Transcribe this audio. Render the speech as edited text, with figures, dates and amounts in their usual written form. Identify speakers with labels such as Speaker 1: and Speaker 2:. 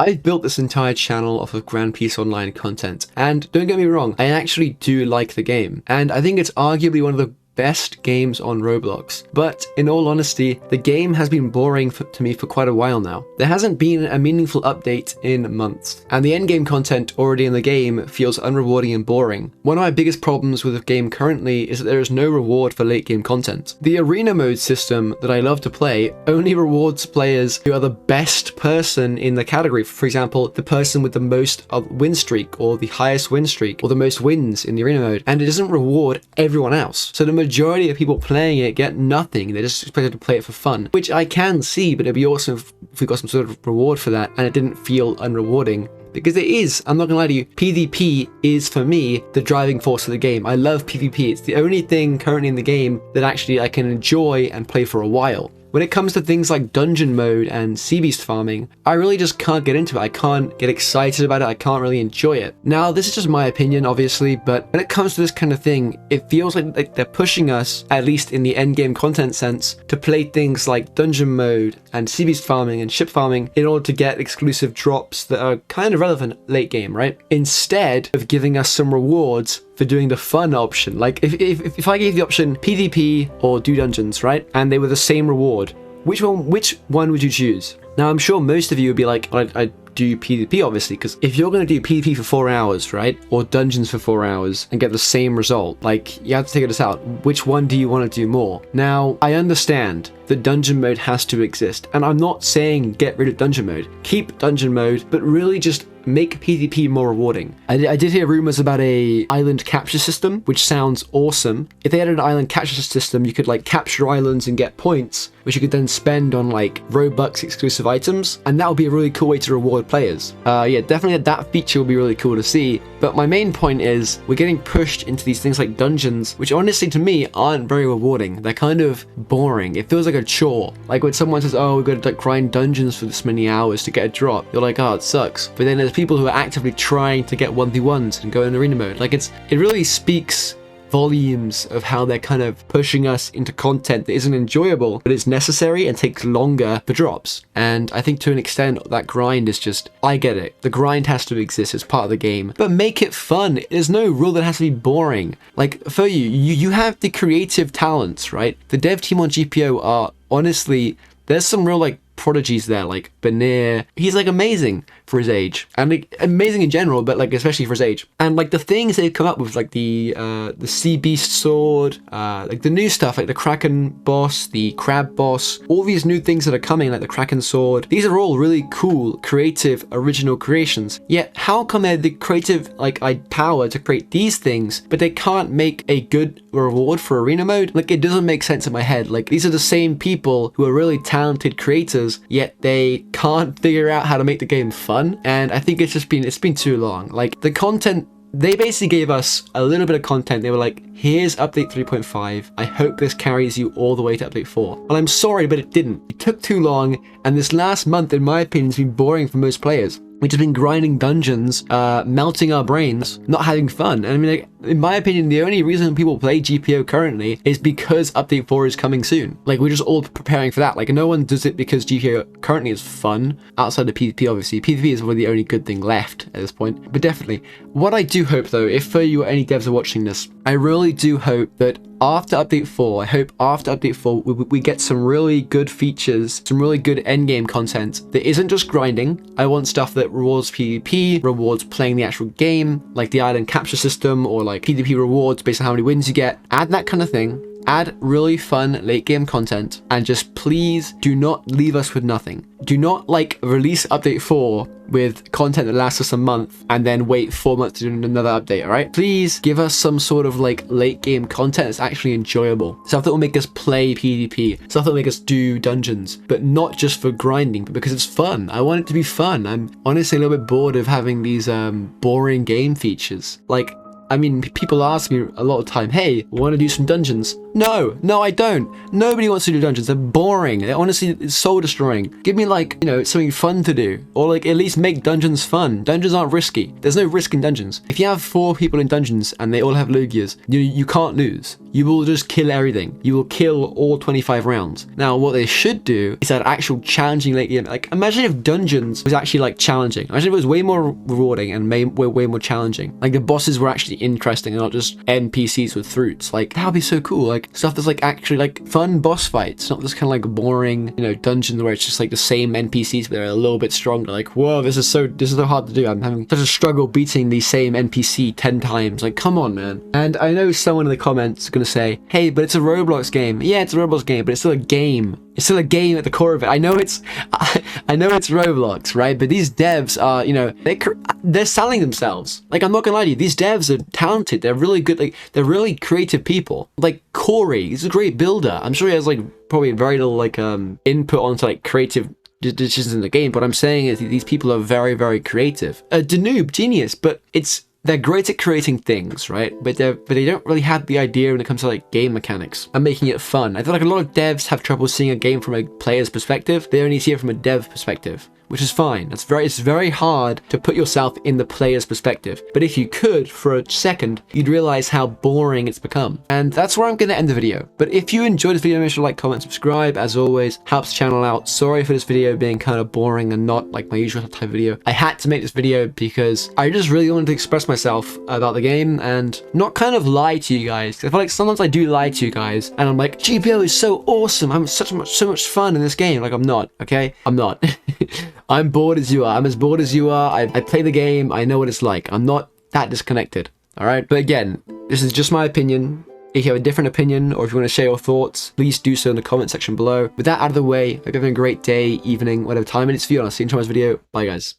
Speaker 1: I've built this entire channel off of Grand Peace Online content, and don't get me wrong, I actually do like the game, and I think it's arguably one of the best games on Roblox. But in all honesty, the game has been boring to me for quite a while now. There hasn't been a meaningful update in months, and the endgame content already in the game feels unrewarding and boring. One of my biggest problems with the game currently is that there is no reward for late game content. The arena mode system that I love to play only rewards players who are the best person in the category. For example, the person with the most win streak, or the highest win streak, or the most wins in the arena mode, and it doesn't reward everyone else. So the majority of people playing it get nothing. They're just expected to play it for fun, which I can see, but it'd be awesome if we got some sort of reward for that and it didn't feel unrewarding. Because it is, I'm not gonna lie to you, PvP is for me the driving force of the game. I love PvP. It's the only thing currently in the game that actually I can enjoy and play for a while. When it comes to things like dungeon mode and sea beast farming, I really just can't get into it. I can't get excited about it. I can't really enjoy it. Now, this is just my opinion, obviously, but when it comes to this kind of thing, it feels like they're pushing us, at least in the endgame content sense, to play things like dungeon mode and sea beast farming and ship farming in order to get exclusive drops that are kind of relevant late game, right? Instead of giving us some rewards for doing the fun option. Like if I gave the option PvP or do dungeons, right? And they were the same reward, which one would you choose? Now, I'm sure most of you would be like, I'd do PvP, obviously, because if you're going to do PvP for 4 hours, right, or dungeons for 4 hours and get the same result, like, you have to figure this out. Which one do you want to do more? Now, I understand that dungeon mode has to exist, and I'm not saying get rid of dungeon mode. Keep dungeon mode, but really just make PvP more rewarding. I did hear rumors about a island capture system, which sounds awesome. If they had an island capture system, you could like capture islands and get points, which you could then spend on like Roblox exclusive items, and that would be a really cool way to reward players. Yeah, definitely that feature would be really cool to see. But my main point is we're getting pushed into these things like dungeons, which honestly to me aren't very rewarding. They're kind of boring. It feels like a chore. Like when someone says, oh, we've got to like grind dungeons for this many hours to get a drop, you're like, oh, it sucks. But then there's people who are actively trying to get 1v1s and go in arena mode. Like it really speaks volumes of how they're kind of pushing us into content that isn't enjoyable, but it's necessary and takes longer for drops. And I think to an extent that grind is just, I get it. The grind has to exist as part of the game, but make it fun. There's no rule that has to be boring. Like for you have the creative talents, right? The dev team on GPO are honestly, there's some real like prodigies there, like Banir. He's like amazing for his age, and like, amazing in general, but like especially for his age. And like the things they've come up with, like the sea beast sword, like the new stuff, like the Kraken boss, the crab boss, all these new things that are coming, like the Kraken sword. These are all really cool, creative, original creations. Yet how come they have the creative power to create these things, but they can't make a good reward for arena mode? Like it doesn't make sense in my head. Like these are the same people who are really talented creators, yet they can't figure out how to make the game fun. And I think it's been too long. Like the content, they basically gave us a little bit of content. They were like, here's update 3.5. I hope this carries you all the way to update 4. Well, I'm sorry, but it didn't. It took too long, and this last month, in my opinion, has been boring for most players. We've just been grinding dungeons, melting our brains, not having fun. And I mean, like, in my opinion, the only reason people play GPO currently is because Update 4 is coming soon. Like, we're just all preparing for that. Like, no one does it because GPO currently is fun, outside of PvP, obviously. PvP is probably the only good thing left at this point. But definitely, what I do hope, though, if for you or any devs are watching this, I really do hope that after Update 4, I hope after Update 4, we get some really good features, some really good endgame content that isn't just grinding. I want stuff that rewards PvP, rewards playing the actual game, like the island capture system, or like PvP rewards based on how many wins you get. Add that kind of thing. Add really fun late game content, and just please do not leave us with nothing. Do not like release Update 4 with content that lasts us a month and then wait 4 months to do another update, alright? Please give us some sort of like late game content that's actually enjoyable. Stuff that will make us play PvP, stuff that will make us do dungeons, but not just for grinding, but because it's fun. I want it to be fun. I'm honestly a little bit bored of having these boring game features. Like, I mean, people ask me a lot of time, hey, want to do some dungeons? No, I don't. Nobody wants to do dungeons. They're boring. They're honestly, it's soul destroying. Give me like, you know, something fun to do, or like at least make dungeons fun. Dungeons aren't risky. There's no risk in dungeons. If you have 4 people in dungeons and they all have Logias, you can't lose. you will just kill everything. You will kill all 25 rounds. Now, what they should do is add actual challenging late game. Like, imagine if dungeons was actually like challenging. Imagine if it was way more rewarding and way more challenging. Like the bosses were actually interesting and not just NPCs with fruits. Like that would be so cool. Like stuff that's like actually like fun boss fights, not this kind of like boring, you know, dungeons where it's just like the same NPCs but they're a little bit stronger. Like, whoa, this is so hard to do. I'm having such a struggle beating the same NPC 10 times. Like, come on, man. And I know someone in the comments is gonna say, hey, but it's a Roblox game. Yeah, it's a Roblox game, but it's still a game. It's still a game at the core of it. I know it's Roblox, right? But these devs are, you know, they're selling themselves. Like, I'm not gonna lie to you, these devs are talented. They're really good. Like, they're really creative people. Like Corey, he's a great builder. I'm sure he has like probably very little like input onto like creative decisions in the game. But I'm saying is these people are very, very creative. Danube, genius, but they're great at creating things, right? But they don't really have the idea when it comes to like game mechanics and making it fun. I feel like a lot of devs have trouble seeing a game from a player's perspective. They only see it from a dev perspective, which is fine. It's very hard to put yourself in the player's perspective. But if you could, for a second, you'd realize how boring it's become. And that's where I'm gonna end the video. But if you enjoyed this video, make sure to like, comment, subscribe. As always, helps the channel out. Sorry for this video being kind of boring and not like my usual type of video. I had to make this video because I just really wanted to express myself about the game and not kind of lie to you guys. I feel like sometimes I do lie to you guys and I'm like, GPO is so awesome. I'm so much fun in this game. Like, I'm not, okay? I'm not. I'm bored as you are. I'm as bored as you are. I play the game. I know what it's like. I'm not that disconnected. All right. But again, this is just my opinion. If you have a different opinion or if you want to share your thoughts, please do so in the comment section below. With that out of the way, hope you're having a great day, evening, whatever time it is for you. And I'll see you in tomorrow's video. Bye, guys.